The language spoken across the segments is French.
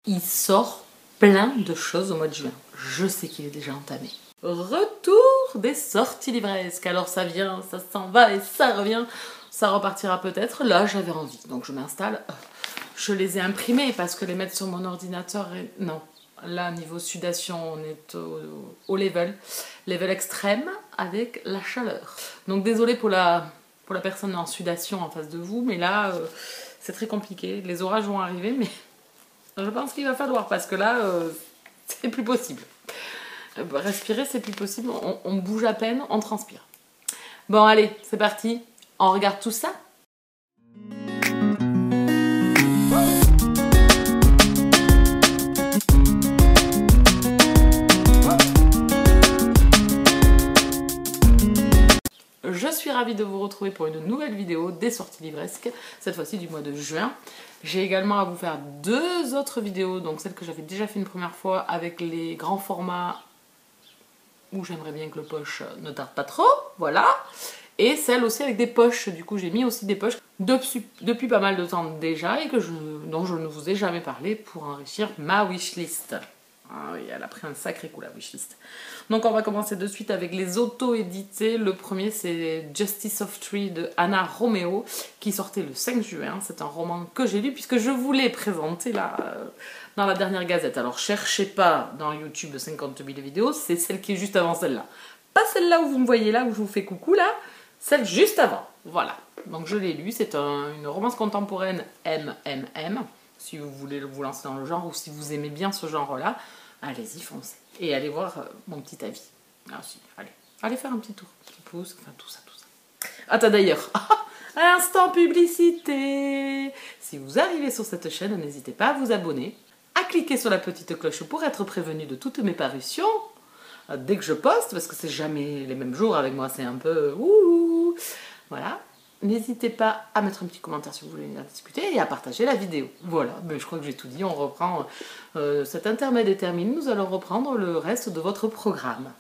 Il sort plein de choses au mois de juin. Je sais qu'il est déjà entamé. Retour des sorties livresques. Alors ça vient, ça s'en va et ça revient. Ça repartira peut-être. Là, j'avais envie. Donc je m'installe. Je les ai imprimés parce que les mettre sur mon ordinateur... Non. Là, niveau sudation, on est au level extrême avec la chaleur. Donc désolée pour la personne en sudation en face de vous, mais là, c'est très compliqué. Les orages vont arriver, mais je pense qu'il va falloir parce que là, c'est plus possible. Respirer, c'est plus possible. On bouge à peine, on transpire. Bon, allez, c'est parti. On regarde tout ça. Je suis ravie de vous retrouver pour une nouvelle vidéo des sorties livresques, cette fois-ci du mois de juin. J'ai également à vous faire deux autres vidéos, donc celle que j'avais déjà fait une première fois avec les grands formats où j'aimerais bien que le poche ne tarde pas trop, voilà. Et celle aussi avec des poches, du coup j'ai mis aussi des poches depuis pas mal de temps déjà et dont je ne vous ai jamais parlé pour enrichir ma wishlist. Ah oui, elle a pris un sacré coup la wishlist. Donc on va commencer de suite avec les auto-édités. Le premier c'est Justice of Tree de Anna Romeo qui sortait le 5 juin. C'est un roman que j'ai lu puisque je vous l'ai présenté là dans la dernière gazette. Alors cherchez pas dans YouTube 50 000 vidéos, c'est celle qui est juste avant celle-là. Pas celle-là où vous me voyez là, où je vous fais coucou là, celle juste avant. Voilà, donc je l'ai lu, c'est une romance contemporaine MMM. Si vous voulez vous lancer dans le genre ou si vous aimez bien ce genre-là, allez-y, foncez. Et allez voir mon petit avis. Ah si, allez faire un petit tour, petit pouce, enfin tout ça. Attends d'ailleurs, instant publicité. Si vous arrivez sur cette chaîne, n'hésitez pas à vous abonner, à cliquer sur la petite cloche pour être prévenu de toutes mes parutions, dès que je poste, parce que c'est jamais les mêmes jours avec moi, c'est un peu... Voilà. N'hésitez pas à mettre un petit commentaire si vous voulez venir discuter et à partager la vidéo. Voilà, mais je crois que j'ai tout dit, on reprend cet intermède est terminé, nous allons reprendre le reste de votre programme.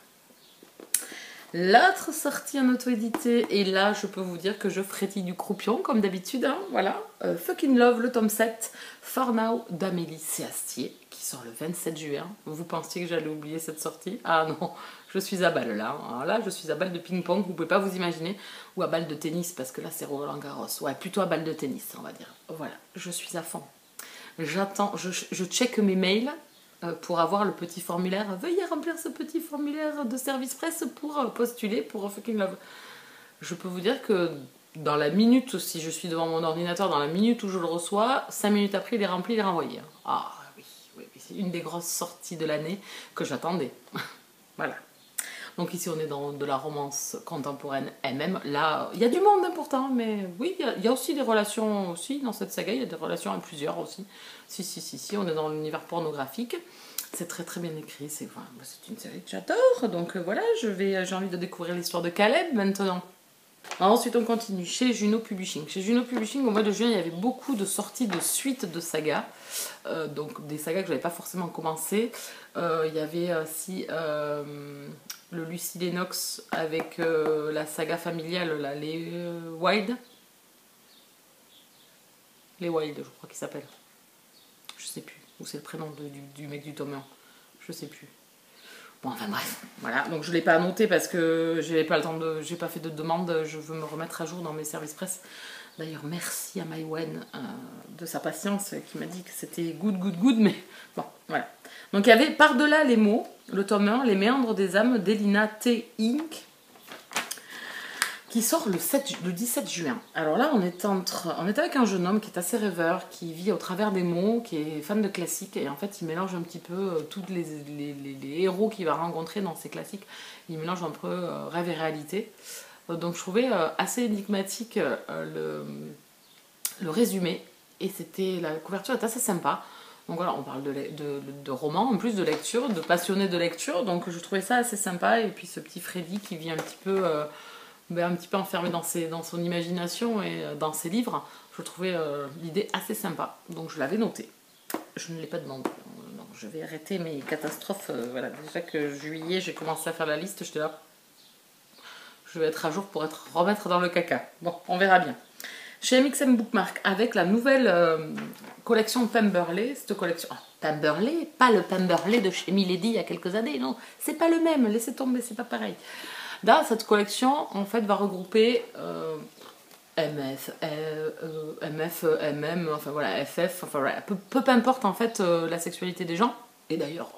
L'autre sortie en auto-édité, et là je peux vous dire que je frétille du croupion comme d'habitude, hein, voilà. Fucking Love, le tome 7, For Now d'Amélie Séastier, qui sort le 27 juin. Vous pensiez que j'allais oublier cette sortie? Ah non, je suis à balle là. Alors là, je suis à balle de ping-pong, vous pouvez pas vous imaginer, ou à balle de tennis, parce que là c'est Roland Garros. Ouais, plutôt à balle de tennis, on va dire. Voilà, je suis à fond. J'attends, je check mes mails pour avoir le petit formulaire. Veuillez remplir ce petit formulaire de service presse pour postuler pour Fucking Love. Je peux vous dire que dans la minute, si je suis devant mon ordinateur, dans la minute où je le reçois, 5 minutes après, il est rempli, il est renvoyé. Ah oui, c'est une des grosses sorties de l'année que j'attendais. Voilà. Donc ici, on est dans de la romance contemporaine MM. Là, il y a du monde pourtant, mais oui, il y a aussi des relations aussi dans cette saga. Il y a des relations à plusieurs aussi. Si, on est dans l'univers pornographique. C'est très très bien écrit. C'est une série que j'adore. Donc voilà, j'ai envie de découvrir l'histoire de Caleb maintenant. Alors, ensuite, on continue chez Juno Publishing. Chez Juno Publishing, au mois de juin, il y avait beaucoup de sorties de suites de sagas. Donc des sagas que je n'avais pas forcément commencé. Il y avait aussi le Lucy Lennox avec la saga familiale, là, les Wild. Les Wild, je crois qu'ils s'appellent. Je sais plus. Ou c'est le prénom du mec du tome 1. Je sais plus. Bon, enfin bref, voilà. Donc je ne l'ai pas annoté parce que j'ai pas fait de demande. Je veux me remettre à jour dans mes services presse. D'ailleurs, merci à Maïwen de sa patience qui m'a dit que c'était good, mais bon, voilà. Donc il y avait Par-delà les mots, le tome 1, Les méandres des âmes d'Elina T. Inc. qui sort le 17 juin. Alors là, on est avec un jeune homme qui est assez rêveur, qui vit au travers des mots, qui est fan de classiques, et en fait, il mélange un petit peu tous les héros qu'il va rencontrer dans ces classiques. Il mélange un peu rêve et réalité. Donc je trouvais assez énigmatique le résumé, et la couverture est assez sympa. Donc voilà, on parle de romans, en plus de lecture, de passionnés de lecture, donc je trouvais ça assez sympa. Et puis ce petit Freddy qui vit un petit peu enfermé dans son imagination et dans ses livres, je trouvais l'idée assez sympa. Donc je l'avais noté. Je ne l'ai pas demandé. Donc je vais arrêter mes catastrophes. Voilà, déjà que juillet, j'ai commencé à faire la liste, j'étais là. Je vais être à jour pour remettre dans le caca. Bon, on verra bien. Chez MXM Bookmark, avec la nouvelle collection Pemberley, cette collection... Pemberley, pas le Pemberley de chez Milady il y a quelques années, non, c'est pas le même, laissez tomber, c'est pas pareil. Là, cette collection, en fait, va regrouper MF, MF, MM, enfin voilà, FF, enfin voilà, peu importe en fait la sexualité des gens, et d'ailleurs...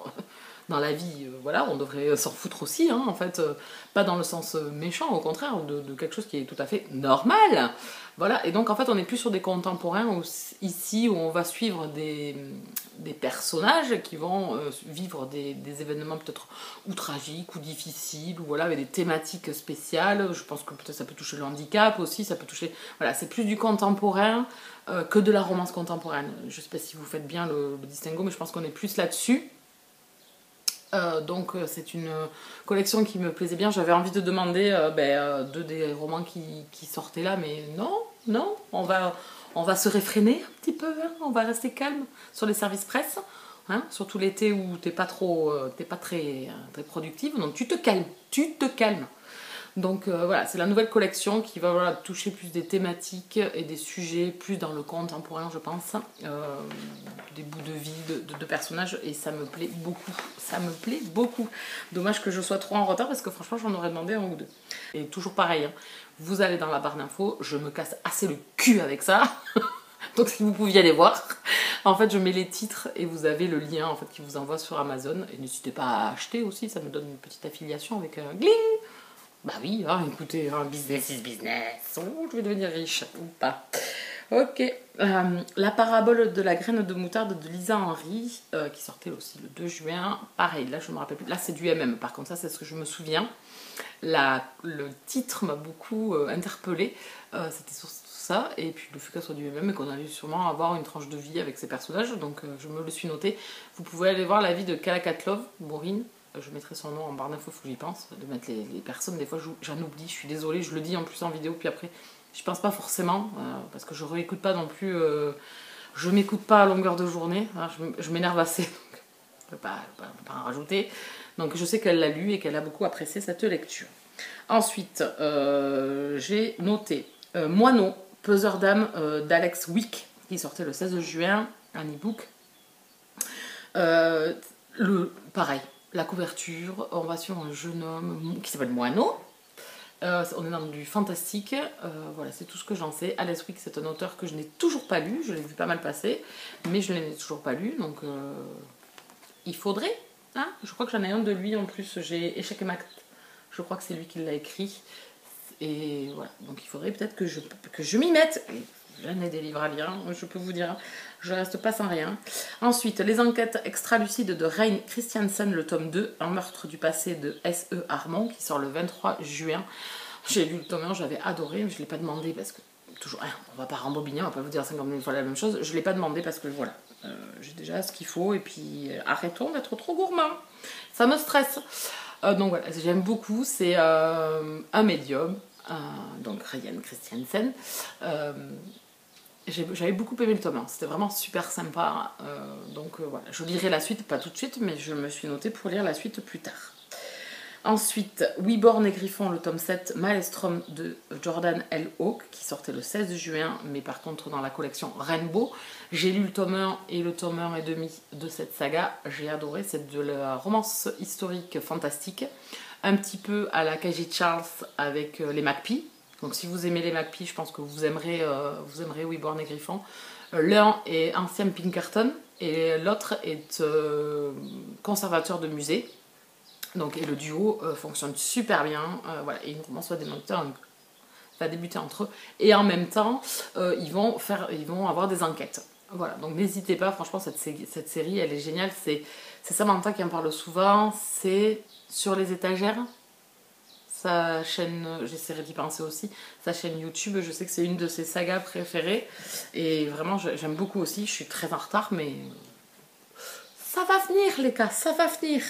Dans la vie, voilà, on devrait s'en foutre aussi, hein, en fait, pas dans le sens méchant, au contraire, de quelque chose qui est tout à fait normal. Voilà, et donc en fait, on n'est plus sur des contemporains ici où on va suivre des personnages qui vont vivre des événements peut-être ou tragiques ou difficiles, ou voilà, avec des thématiques spéciales. Je pense que peut-être ça peut toucher le handicap aussi, ça peut toucher. Voilà, c'est plus du contemporain que de la romance contemporaine. Je sais pas si vous faites bien le distinguo, mais je pense qu'on est plus là-dessus. Donc c'est une collection qui me plaisait bien. J'avais envie de demander des romans qui sortaient là, mais non, on va se réfréner un petit peu, hein, on va rester calme sur les services presse, hein, surtout l'été où t'es pas très productive, donc tu te calmes. Donc voilà, c'est la nouvelle collection qui va voilà, toucher plus des thématiques et des sujets plus dans le contemporain, je pense, des bouts de vie de personnages, et ça me plaît beaucoup. Dommage que je sois trop en retard parce que franchement j'en aurais demandé un ou deux. Et toujours pareil, hein, vous allez dans la barre d'infos, je me casse assez le cul avec ça. Donc si vous pouviez aller voir, en fait je mets les titres et vous avez le lien en fait qui vous envoie sur Amazon, et n'hésitez pas à acheter aussi, ça me donne une petite affiliation avec un gling. Bah oui, hein, écoutez, hein, business is business. Oh, je vais devenir riche ou pas. Ok. La parabole de la graine de moutarde de Lisa Henry, qui sortait aussi le 2 juin. Pareil, là je me rappelle plus. Là c'est du MM, par contre, ça c'est ce que je me souviens. Le titre m'a beaucoup interpellée. C'était sur ça. Et puis le fait qu'elle soit du MM et qu'on allait sûrement avoir une tranche de vie avec ces personnages. Donc je me le suis noté. Vous pouvez aller voir la vie de Kalakatlov, Maureen. Je mettrai son nom en barre d'infos, il faut que j'y pense, de mettre les personnes, des fois j'en oublie, je suis désolée, je le dis en plus en vidéo, puis après je pense pas forcément, parce que je réécoute pas non plus, je m'écoute pas à longueur de journée, hein, je m'énerve assez, donc je ne peux pas en rajouter. Donc je sais qu'elle l'a lu et qu'elle a beaucoup apprécié cette lecture. Ensuite, j'ai noté Moineau, Peseur d'âme d'Alex Wick, qui sortait le 16 juin, un e-book. Pareil. La couverture, on va sur un jeune homme qui s'appelle Moineau. On est dans du fantastique. Voilà, c'est tout ce que j'en sais. Alex Wick, c'est un auteur que je n'ai toujours pas lu. Je l'ai vu pas mal passer, mais je ne l'ai toujours pas lu. Donc, il faudrait. Hein, je crois que j'en ai un de lui en plus. J'ai Échec et Mat. Je crois que c'est lui qui l'a écrit. Et voilà, donc il faudrait peut-être que je m'y mette. J'en ai des livres à lire, je peux vous dire, je reste pas sans rien. Ensuite, les enquêtes extra-lucides de Rein Christiansen, le tome 2, Un meurtre du passé de S.E. Armand, qui sort le 23 juin. J'ai lu le tome 1, j'avais adoré, mais je ne l'ai pas demandé parce que, toujours, on va pas rembobiner, on va pas vous dire 50 000 fois la même chose. Je ne l'ai pas demandé parce que voilà, j'ai déjà ce qu'il faut, et puis arrêtons d'être trop gourmands. Ça me stresse. Donc voilà, j'aime beaucoup, c'est un médium, donc Rein Christiansen. J'avais beaucoup aimé le tome 1, c'était vraiment super sympa, donc voilà, je lirai la suite, pas tout de suite, mais je me suis notée pour lire la suite plus tard. Ensuite, Wyborn et Griffon, le tome 7, Maelstrom de Jordan L. Hawke, qui sortait le 16 juin, mais par contre dans la collection Rainbow. J'ai lu le tome 1 et le tome 1 et demi de cette saga, j'ai adoré, c'est de la romance historique fantastique, un petit peu à la K.J. Charles avec les McPhee. Donc si vous aimez les McPhee, je pense que vous aimerez Wyborn et Griffon. L'un est ancien Pinkerton et l'autre est conservateur de musée. Donc, et le duo fonctionne super bien. Voilà, et une romance va débuter entre eux. Et en même temps, ils vont avoir des enquêtes. Voilà, donc n'hésitez pas, franchement, cette série, elle est géniale. C'est Samantha qui en parle souvent. C'est Sur les étagères. Sa chaîne, j'essaierai d'y penser aussi, sa chaîne YouTube, je sais que c'est une de ses sagas préférées, et vraiment j'aime beaucoup aussi. Je suis très en retard, mais ça va venir les gars, ça va venir.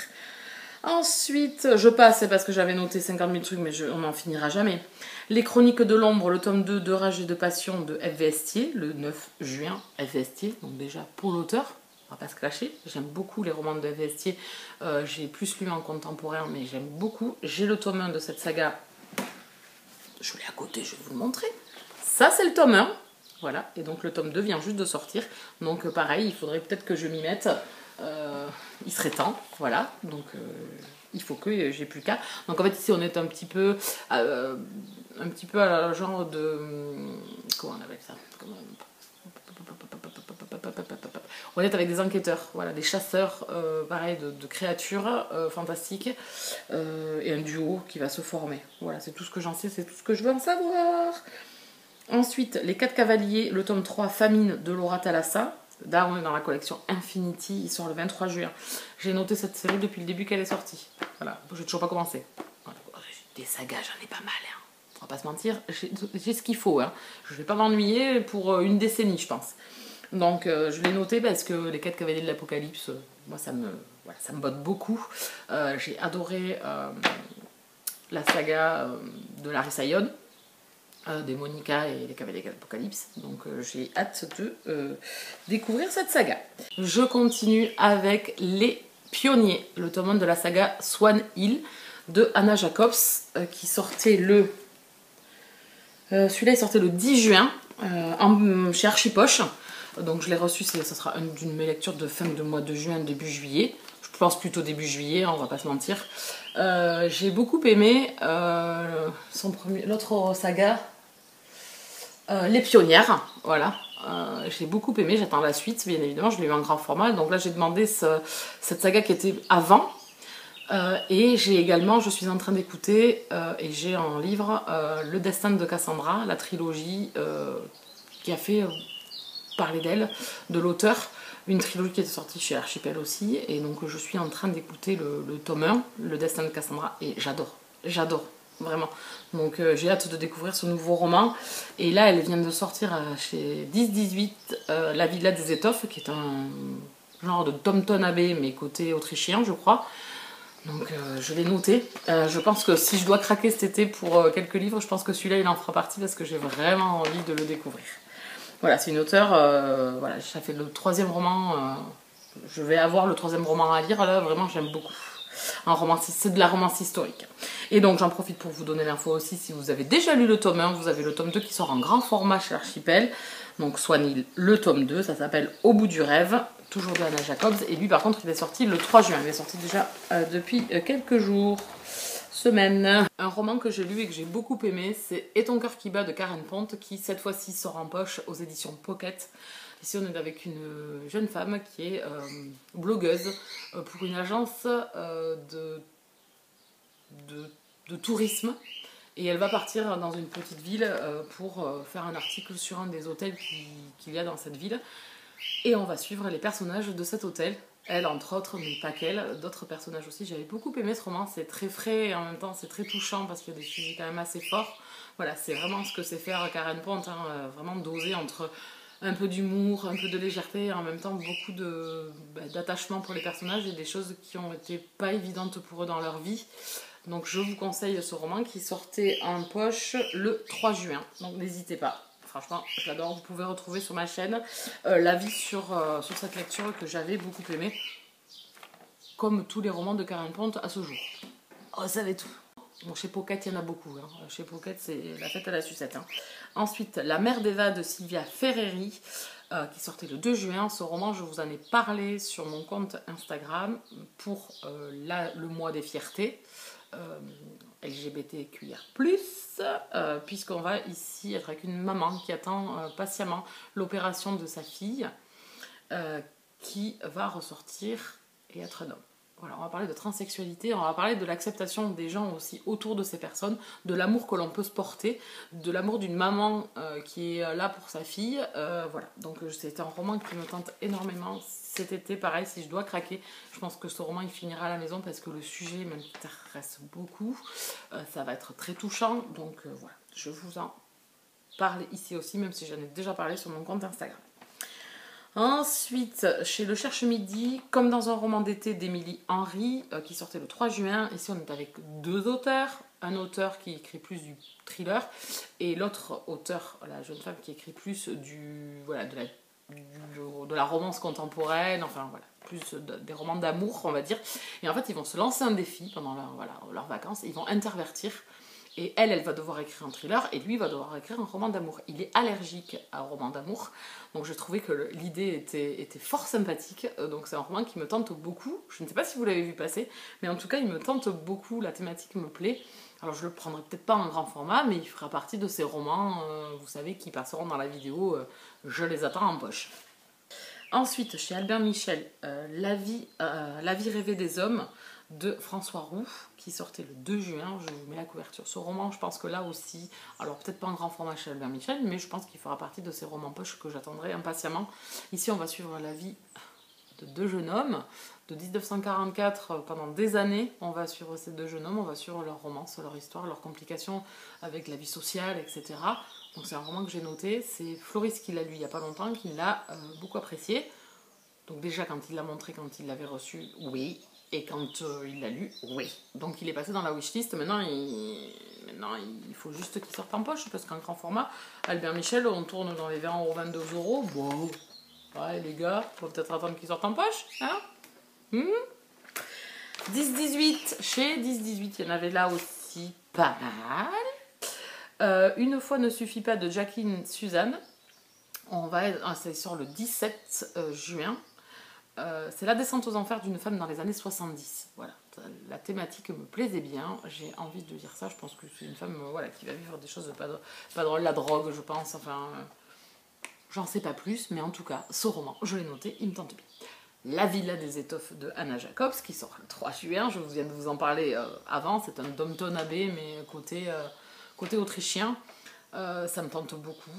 Ensuite, je passe, c'est parce que j'avais noté 50 000 trucs, mais on n'en finira jamais. Les Chroniques de l'ombre, le tome 2 de Rage et de Passion de F. Vestier, le 9 juin, F. Vestier, donc déjà pour l'auteur. On va pas se clasher, j'aime beaucoup les romans de F. Vestier, j'ai plus lu en contemporain, mais j'aime beaucoup. J'ai le tome 1 de cette saga, je l'ai à côté, je vais vous le montrer. Ça c'est le tome 1, Voilà, et donc le tome 2 vient juste de sortir. Donc pareil, il faudrait peut-être que je m'y mette. Il serait temps, voilà. Donc il faut que j'ai plus qu'à. Donc en fait ici on est un petit peu à la genre de... Comment on appelle ça? On est avec des enquêteurs, voilà, des chasseurs, pareil, de créatures fantastiques, et un duo qui va se former. Voilà, c'est tout ce que j'en sais, c'est tout ce que je veux en savoir. Ensuite, Les 4 Cavaliers, le tome 3, Famine de Laura Thalassa. Là, on est dans la collection Infinity, il sort le 23 juin. J'ai noté cette série depuis le début qu'elle est sortie. Voilà, j'ai toujours pas commencé. Voilà. Des sagas, j'en ai pas mal, hein. On va pas se mentir, j'ai ce qu'il faut, hein. Je vais pas m'ennuyer pour une décennie, je pense. Donc je l'ai noté parce que Les 4 Cavaliers de l'Apocalypse, moi ça me botte beaucoup. J'ai adoré la saga de Larissa Ione, des Monica et Les Cavaliers de l'Apocalypse. Donc j'ai hâte de découvrir cette saga. Je continue avec Les Pionniers, le tome 1 de la saga Swan Hill de Anna Jacobs, qui sortait le... celui-là il sortait le 10 juin chez Archipoche. Donc je l'ai reçu, ça sera une de mes lectures de fin de mois de juin, début juillet. Je pense plutôt début juillet, on va pas se mentir. J'ai beaucoup aimé l'autre saga, Les Pionnières, voilà. J'ai beaucoup aimé, j'attends la suite, bien évidemment, je l'ai eu en grand format. Donc là j'ai demandé cette saga qui était avant. Et j'ai également, je suis en train d'écouter, et j'ai en livre Le Destin de Cassandra, la trilogie qui a fait... parler d'elle, de l'auteur, une trilogie qui était sortie chez Archipel aussi, et donc je suis en train d'écouter le tome 1, Le Destin de Cassandra, et j'adore, vraiment. Donc j'ai hâte de découvrir ce nouveau roman, et là elle vient de sortir chez 10-18, La Villa des Étoffes, qui est un genre de Downton Abbey, mais côté autrichien je crois. Donc je l'ai noté. Je pense que si je dois craquer cet été pour quelques livres, je pense que celui-là il en fera partie parce que j'ai vraiment envie de le découvrir. Voilà, c'est une auteure, voilà, ça fait le 3e roman, je vais avoir le 3e roman à lire, là vraiment j'aime beaucoup. C'est de la romance historique. Et donc j'en profite pour vous donner l'info aussi, si vous avez déjà lu le tome 1, vous avez le tome 2 qui sort en grand format chez Archipel, donc Swan Hill, le tome 2, ça s'appelle Au bout du rêve, toujours de Anna Jacobs, et lui par contre il est sorti le 3 juin, il est sorti déjà depuis quelques jours. Semaine. Un roman que j'ai lu et que j'ai beaucoup aimé, c'est Et ton cœur qui bat de Karen Ponte, qui cette fois-ci sort en poche aux éditions Pocket. Ici on est avec une jeune femme qui est blogueuse pour une agence de tourisme, et elle va partir dans une petite ville pour faire un article sur un des hôtels qu'il y a dans cette ville, et on va suivre les personnages de cet hôtel. Elle, entre autres, mais pas qu'elle, d'autres personnages aussi. J'avais beaucoup aimé ce roman, c'est très frais et en même temps c'est très touchant parce qu'il y a des sujets quand même assez forts. Voilà, c'est vraiment ce que sait faire Karen Ponte, hein, vraiment doser entre un peu d'humour, un peu de légèreté et en même temps beaucoup d'attachement pour les personnages et des choses qui ont été pas évidentes pour eux dans leur vie. Donc je vous conseille ce roman qui sortait en poche le 3 juin, donc n'hésitez pas. Franchement, j'adore. Vous pouvez retrouver sur ma chaîne l'avis sur cette lecture que j'avais beaucoup aimé, comme tous les romans de Karen Ponte à ce jour. Oh, vous savez tout. Bon, chez Pocket, il y en a beaucoup. Hein. Chez Pocket, c'est la fête à la sucette. Hein. Ensuite, La Mère d'Eva de Sylvia Ferreri, qui sortait le 2 juin. Ce roman, je vous en ai parlé sur mon compte Instagram pour le mois des fiertés. LGBTQIA+, puisqu'on va ici être avec une maman qui attend patiemment l'opération de sa fille, qui va ressortir et être un homme. Voilà, on va parler de transsexualité, on va parler de l'acceptation des gens aussi autour de ces personnes, de l'amour que l'on peut se porter, de l'amour d'une maman qui est là pour sa fille. Voilà, donc c'est un roman qui me tente énormément. Cet été, pareil, si je dois craquer, je pense que ce roman il finira à la maison parce que le sujet m'intéresse beaucoup. Ça va être très touchant, donc voilà, je vous en parle ici aussi, même si j'en ai déjà parlé sur mon compte Instagram. Ensuite, chez Le Cherche Midi, comme dans un roman d'été d'Émilie Henry, qui sortait le 3 juin. Ici, on est avec 2 auteurs. Un auteur qui écrit plus du thriller et l'autre auteur, la jeune femme, qui écrit plus de la romance contemporaine, enfin voilà, plus des romans d'amour, on va dire. Et en fait, ils vont se lancer un défi pendant leurs vacances. Ils vont intervertir Et elle va devoir écrire un thriller et lui va devoir écrire un roman d'amour. Il est allergique à un roman d'amour, donc je trouvais que l'idée était fort sympathique. Donc c'est un roman qui me tente beaucoup. Je ne sais pas si vous l'avez vu passer, mais en tout cas il me tente beaucoup, la thématique me plaît. Alors je le prendrai peut-être pas en grand format, mais il fera partie de ces romans, vous savez, qui passeront dans la vidéo. Je les attends en poche. Ensuite, chez Albert Michel, la vie rêvée des hommes de François Roux, qui sortait le 2 juin. Je vous mets la couverture. Ce roman, je pense que là aussi, alors peut-être pas en grand format chez Albert Michel, mais je pense qu'il fera partie de ces romans poche que j'attendrai impatiemment. Ici, on va suivre la vie de deux jeunes hommes de 1944 pendant des années. On va suivre ces deux jeunes hommes, on va suivre leur romance, leur histoire, leurs complications avec la vie sociale, etc. Donc c'est un roman que j'ai noté. C'est Floris qui l'a lu il n'y a pas longtemps, qui l'a beaucoup apprécié. Donc déjà quand il l'a montré, quand il l'avait reçu, oui. Et quand il l'a lu, oui. Donc il est passé dans la wishlist. Maintenant, il faut juste qu'il sorte en poche, parce qu'en grand format, Albert Michel, on tourne dans les 20 €, 22 €. Wow. Ouais, les gars, faut peut-être attendre qu'il sorte en poche. Hein 10-18. Chez 10-18, il y en avait là aussi pas mal. Une fois ne suffit pas de Jacqueline Suzanne. C'est sur le 17 juin. C'est la descente aux enfers d'une femme dans les années 70. Voilà, la thématique me plaisait bien. J'ai envie de lire ça. Je pense que c'est une femme voilà, qui va vivre des choses pas drôles, la drogue, je pense. Enfin, j'en sais pas plus, mais en tout cas, ce roman, je l'ai noté, il me tente bien. La Villa des étoffes de Anna Jacobs, qui sort le 3 juin. Je viens de vous en parler avant. C'est un Downton Abbey, mais côté autrichien. Ça me tente beaucoup.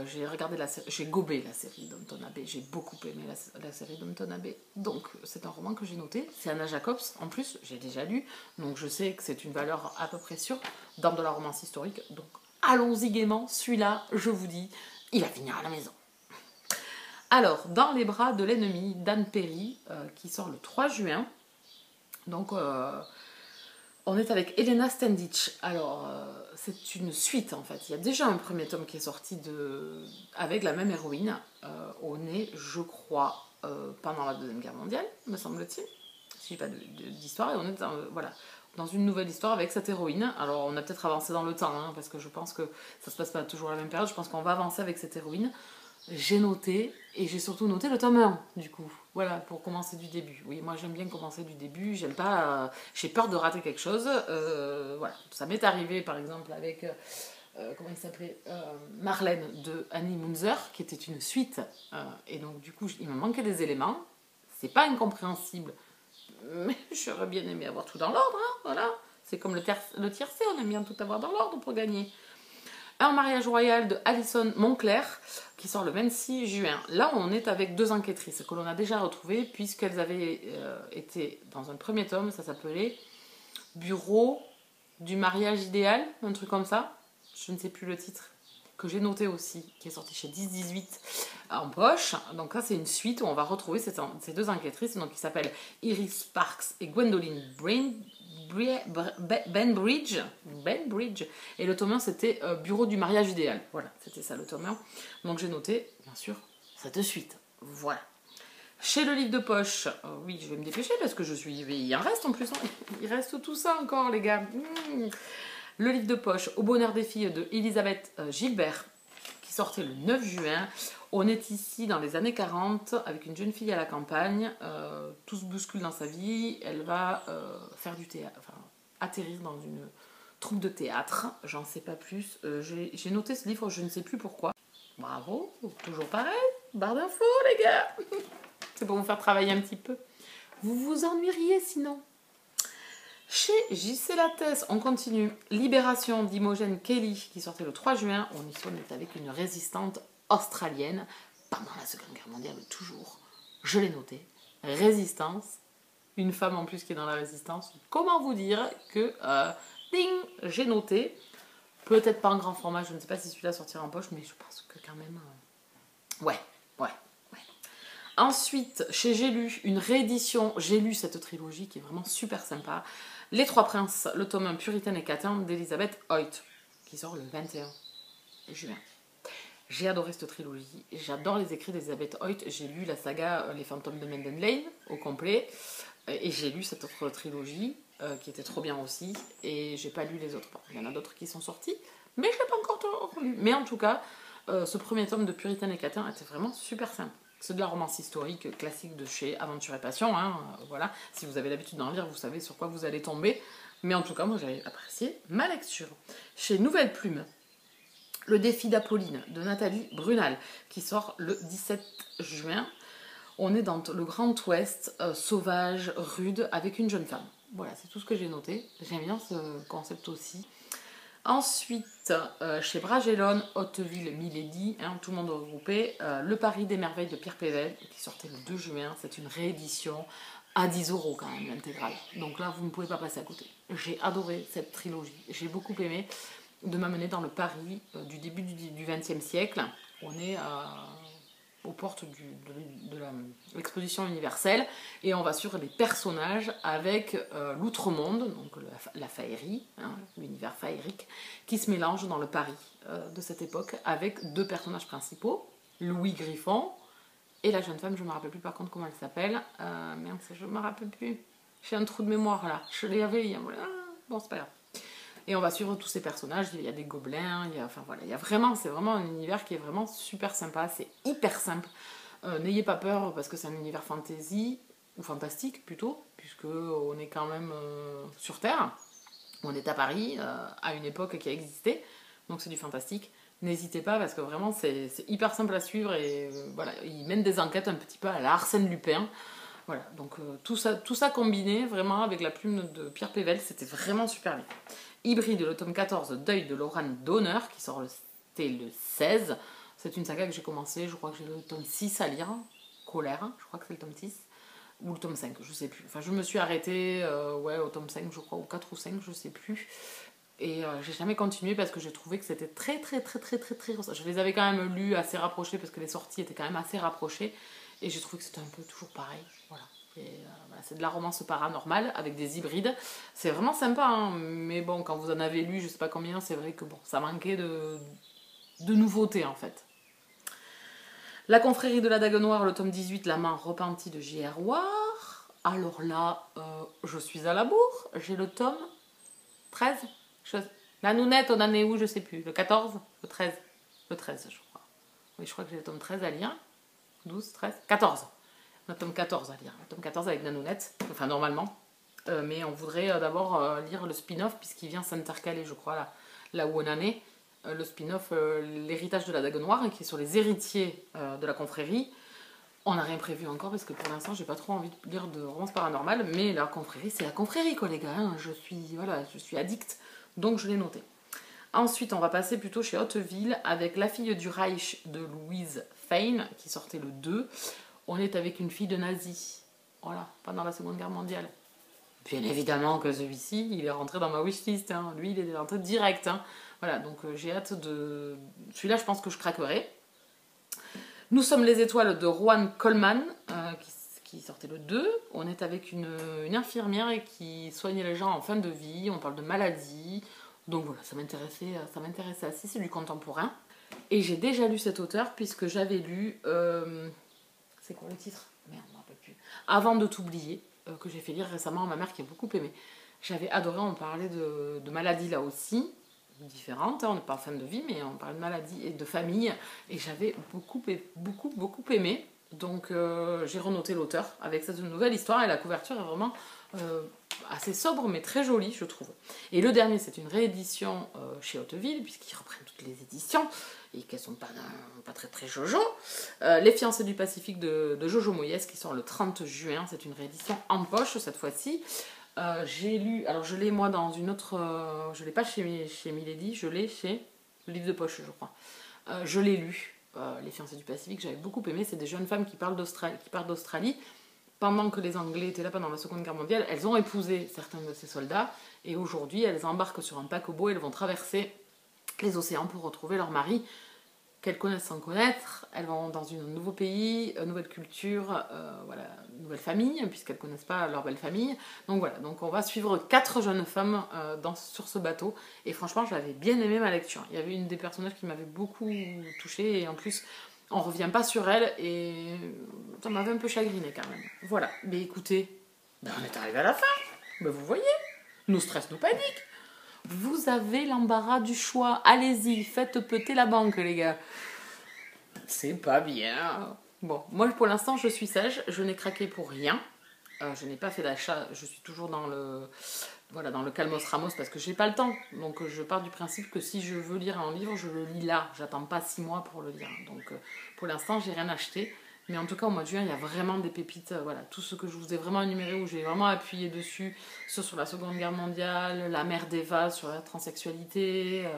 J'ai regardé j'ai gobé la série Downton Abbey. J'ai beaucoup aimé la série Downton Abbey. Donc c'est un roman que j'ai noté. C'est Anna Jacobs. En plus, j'ai déjà lu, donc je sais que c'est une valeur à peu près sûre dans de la romance historique. Donc allons-y gaiement. Celui-là, je vous dis, il va finir à la maison. Alors, Dans les bras de l'ennemi d'Anne Perry, qui sort le 3 juin. Donc on est avec Elena Stendich. Alors, c'est une suite en fait. Il y a déjà un premier tome qui est sorti avec la même héroïne. On est, je crois, pendant la Deuxième Guerre mondiale, me semble-t-il. Si je n'ai pas d'histoire. Et on est dans une nouvelle histoire avec cette héroïne. Alors, on a peut-être avancé dans le temps, hein, parce que je pense que ça se passe pas toujours à la même période. Je pense qu'on va avancer avec cette héroïne. J'ai noté, et j'ai surtout noté le tome 1, du coup. Voilà, pour commencer du début. Oui, moi j'aime bien commencer du début, j'aime pas... j'ai peur de rater quelque chose. Voilà, ça m'est arrivé par exemple avec... comment il s'appelait Marlène de Annie Munzer, qui était une suite. Et donc du coup, il me manquait des éléments. C'est pas incompréhensible, mais j'aurais bien aimé avoir tout dans l'ordre, hein, voilà. C'est comme le tiercé, on aime bien tout avoir dans l'ordre pour gagner. Un mariage royal de Alison Moncler, qui sort le 26 juin. Là, on est avec deux enquêtrices que l'on a déjà retrouvées, puisqu'elles avaient été dans un premier tome, ça s'appelait Bureau du mariage idéal, un truc comme ça. Je ne sais plus le titre, que j'ai noté aussi, qui est sorti chez 10-18 en poche. Donc là, c'est une suite où on va retrouver ces deux enquêtrices, donc, qui s'appellent Iris Sparks et Gwendoline Benbridge. Et le tome 1, c'était Bureau du mariage idéal. Voilà, c'était ça le tome 1. Donc j'ai noté, bien sûr, cette suite. Voilà. Chez le livre de poche, oui, je vais me dépêcher parce que il en reste en plus. Hein. Il reste tout ça encore, les gars. Le livre de poche, Au bonheur des filles de Elisabeth Gilbert, qui sortait le 9 juin. On est ici dans les années 40 avec une jeune fille à la campagne. Tout se bouscule dans sa vie. Elle va faire du théâtre, enfin, atterrir dans une troupe de théâtre. J'en sais pas plus. J'ai noté ce livre, je ne sais plus pourquoi. Bravo, toujours pareil. Barre d'infos, les gars. C'est pour vous faire travailler un petit peu. Vous vous ennuieriez sinon. Chez J.C. Lattès, on continue. Libération d'Imogen Kelly, qui sortait le 3 juin. On est avec une résistante australienne pendant la Seconde Guerre mondiale, toujours. Je l'ai noté. Résistance. Une femme en plus qui est dans la résistance. Comment vous dire que... ding, j'ai noté. Peut-être pas en grand format, je ne sais pas si celui-là sortira en poche, mais je pense que quand même... Ouais. Ensuite, chez J'ai lu, une réédition. J'ai lu cette trilogie qui est vraiment super sympa. Les Trois Princes, le tome 1 Puritaine et Catin d'Elizabeth Hoyt, qui sort le 21 juin. J'ai adoré cette trilogie. J'adore les écrits d'Elizabeth Hoyt. J'ai lu la saga Les Fantômes de Maiden Lane au complet. Et j'ai lu cette autre trilogie. qui était trop bien aussi. Et j'ai pas lu les autres. Il y en a d'autres qui sont sortis, mais je l'ai pas encore lu. Mais en tout cas, ce premier tome de Puritain et Catin était vraiment super simple. C'est de la romance historique classique de chez Aventure et Passion. Voilà. Si vous avez l'habitude d'en lire, vous savez sur quoi vous allez tomber. Mais en tout cas, moi, j'avais apprécié ma lecture. Chez Nouvelle Plume, Le défi d'Apolline de Nathalie Brunal, qui sort le 17 juin. On est dans le Grand Ouest, sauvage, rude, avec une jeune femme. Voilà, c'est tout ce que j'ai noté. J'aime bien ce concept aussi. Ensuite, chez Bragelonne, Hauteville, Milady, tout le monde regroupé, Le Paris des merveilles de Pierre Pével, qui sortait le 2 juin. C'est une réédition à 10 € quand même, l'intégrale. Donc là, vous ne pouvez pas passer à côté. J'ai adoré cette trilogie. J'ai beaucoup aimé de m'amener dans le Paris du début du XXe siècle. On est aux portes de l'exposition universelle et on va sur les personnages avec l'outre-monde, donc la faillerie, l'univers faérique, qui se mélange dans le Paris de cette époque avec deux personnages principaux, Louis Griffon et la jeune femme, je ne me rappelle plus par contre comment elle s'appelle, merde, je ne me rappelle plus, j'ai un trou de mémoire là, je l'ai avait, bon c'est pas grave. Et on va suivre tous ces personnages, il y a des gobelins, c'est vraiment un univers qui est vraiment super sympa, c'est hyper simple. N'ayez pas peur parce que c'est un univers fantasy, ou fantastique plutôt, puisque on est quand même sur Terre, on est à Paris, à une époque qui a existé, donc c'est du fantastique. N'hésitez pas parce que vraiment c'est hyper simple à suivre et voilà, il mène des enquêtes un petit peu à la Arsène Lupin. Voilà, donc tout ça combiné vraiment avec la plume de Pierre Pével, c'était vraiment super bien. Hybride, le tome 14, Deuil de Laurent Donner, qui sort le 16. C'est une saga que j'ai commencé, je crois que j'ai le tome 6 à lire. Colère, je crois que c'est le tome 6. Ou le tome 5, je sais plus. Enfin, je me suis arrêtée au tome 5, je crois, ou 4 ou 5, je sais plus. Et j'ai jamais continué parce que j'ai trouvé que c'était très. Je les avais quand même lus assez rapprochés parce que les sorties étaient quand même assez rapprochées. Et j'ai trouvé que c'était un peu toujours pareil. Voilà. C'est de la romance paranormale avec des hybrides. C'est vraiment sympa, mais bon, quand vous en avez lu, je sais pas combien, c'est vrai que bon, ça manquait de nouveautés en fait. La confrérie de la Dague Noire, le tome 18, La main repentie de J.R. War. Alors là, je suis à la bourre. J'ai le tome 13. La nounette, on en est où, je sais plus. Le 14, le 13. Le 13, je crois. Oui, je crois que j'ai le tome 13 à lire. 12, 13, 14. Le tome 14 à lire. Le tome 14 avec Nanounette, enfin normalement. Mais on voudrait d'abord lire le spin-off puisqu'il vient s'intercaler, je crois, là où on en est. Le spin-off L'héritage de la Dague Noire, qui est sur les héritiers de la confrérie. On n'a rien prévu encore parce que pour l'instant, j'ai pas trop envie de lire de romance paranormale. Mais la confrérie, c'est la confrérie, quoi, les gars. Je suis addict, donc je l'ai noté. Ensuite, on va passer plutôt chez Hauteville avec La fille du Reich de Louise Fein, qui sortait le 2. On est avec une fille de nazi, voilà, pendant la Seconde Guerre mondiale. Bien évidemment que celui-ci, il est rentré dans ma wishlist, lui il est rentré direct. Voilà, donc j'ai hâte de... Celui-là, je pense que je craquerai. Nous sommes les étoiles de Rohan Coleman, qui sortait le 2. On est avec une infirmière qui soigne les gens en fin de vie, on parle de maladie. Donc voilà, ça m'intéressait assez, c'est du contemporain. Et j'ai déjà lu cet auteur puisque j'avais lu... c'est quoi le titre? Merde, je ne me rappelle plus. Avant de t'oublier, que j'ai fait lire récemment à ma mère qui a beaucoup aimé. J'avais adoré, on parlait de maladies là aussi, différentes, on n'est pas en fin de vie, mais on parle de maladies et de famille. Et j'avais beaucoup aimé. Donc j'ai renoté l'auteur avec cette nouvelle histoire et la couverture est vraiment assez sobre mais très jolie, je trouve. Et le dernier, c'est une réédition chez Hauteville, puisqu'ils reprennent toutes les éditions et qu'elles sont pas très jojo. Les fiancés du Pacifique de Jojo Moyes, qui sort le 30 juin. C'est une réédition en poche cette fois-ci. J'ai lu, alors je l'ai moi dans une autre, je l'ai pas chez Milady, je l'ai chez le livre de poche, je crois. Je l'ai lu. Les fiancés du Pacifique, j'avais beaucoup aimé. C'est des jeunes femmes qui partent d'Australie. Pendant que les Anglais étaient là pendant la Seconde Guerre mondiale, elles ont épousé certains de ces soldats et aujourd'hui elles embarquent sur un paquebot et elles vont traverser les océans pour retrouver leur mari qu'elles connaissent sans connaître. Elles vont dans un nouveau pays, une nouvelle culture, une nouvelle famille, puisqu'elles ne connaissent pas leur belle famille. Donc voilà, donc on va suivre 4 jeunes femmes sur ce bateau. Et franchement, j'avais bien aimé ma lecture. Il y avait une des personnages qui m'avait beaucoup touchée, et en plus, on ne revient pas sur elle, et ça m'avait un peu chagrinée quand même. Voilà, mais écoutez, on est arrivé à la fin, vous voyez. Nous stress, nous panique. Vous avez l'embarras du choix. Allez-y, faites péter la banque, les gars. C'est pas bien. Bon, moi pour l'instant je suis sage, je n'ai craqué pour rien. Je n'ai pas fait d'achat, je suis toujours dans le, voilà, dans le calmos ramos parce que j'ai pas le temps. Donc je pars du principe que si je veux lire un livre, je le lis là. J'attends pas 6 mois pour le lire. Donc pour l'instant j'ai rien acheté. Mais en tout cas au mois de juin il y a vraiment des pépites. Voilà, tout ce que je vous ai vraiment énuméré, où j'ai vraiment appuyé dessus, sur la Seconde Guerre mondiale, la mère d'Eva sur la transsexualité,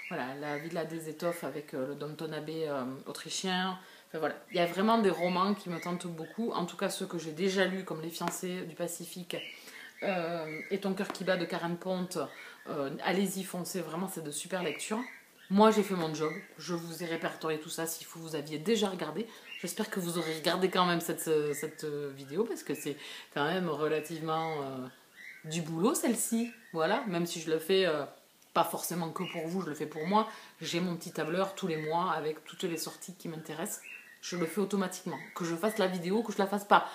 voilà, la Villa des Étoffes avec le Downton Abbey autrichien. Enfin, voilà. Il y a vraiment des romans qui me tentent beaucoup, en tout cas ceux que j'ai déjà lus, comme Les Fiancés du Pacifique et Ton cœur qui bat de Karen Ponte. Allez-y, foncez, vraiment c'est de super lectures. Moi j'ai fait mon job, je vous ai répertorié tout ça, s'il faut vous aviez déjà regardé. J'espère que vous aurez regardé quand même cette vidéo, parce que c'est quand même relativement du boulot celle-ci. Voilà, même si je le fais pas forcément que pour vous, je le fais pour moi. J'ai mon petit tableur tous les mois avec toutes les sorties qui m'intéressent. Je le fais automatiquement. Que je fasse la vidéo, que je la fasse pas.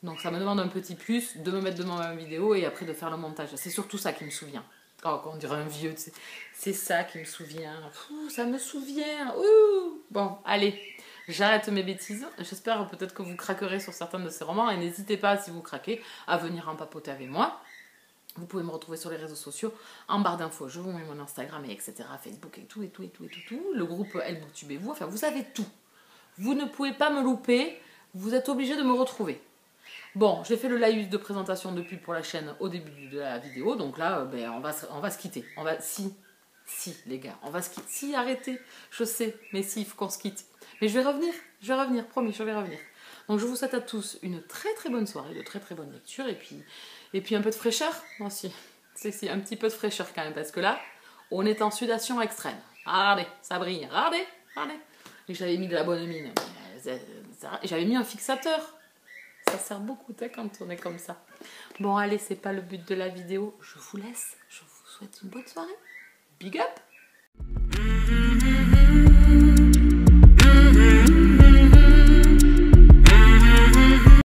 Donc ça me demande un petit plus de me mettre devant ma vidéo et après de faire le montage. C'est surtout ça qui me souvient. Oh, on dirait un vieux, c'est ça qui me souvient. Ça me souvient. Ouh. Bon, allez, j'arrête mes bêtises. J'espère peut-être que vous craquerez sur certains de ces romans. Et n'hésitez pas, si vous craquez, à venir en papoter avec moi. Vous pouvez me retrouver sur les réseaux sociaux, en barre d'infos, je vous mets mon Instagram, et etc., Facebook et tout. Le groupe Elbooktube, enfin vous savez tout. Vous ne pouvez pas me louper, vous êtes obligés de me retrouver. Bon, j'ai fait le live de présentation de pub pour la chaîne au début de la vidéo, donc là, ben, on va se quitter. Si, les gars, on va se quitter. Si, arrêtez, je sais, mais si, il faut qu'on se quitte. Mais je vais revenir, promis, je vais revenir. Donc je vous souhaite à tous une très très bonne soirée, de très très bonne lecture, et puis un peu de fraîcheur aussi. C'est un petit peu de fraîcheur quand même, parce que là, on est en sudation extrême. Regardez, ça brille, regardez. Et j'avais mis de la bonne mine. Et j'avais mis un fixateur. Ça sert beaucoup quand on est comme ça. Bon, allez, c'est pas le but de la vidéo. Je vous laisse. Je vous souhaite une bonne soirée. Big up!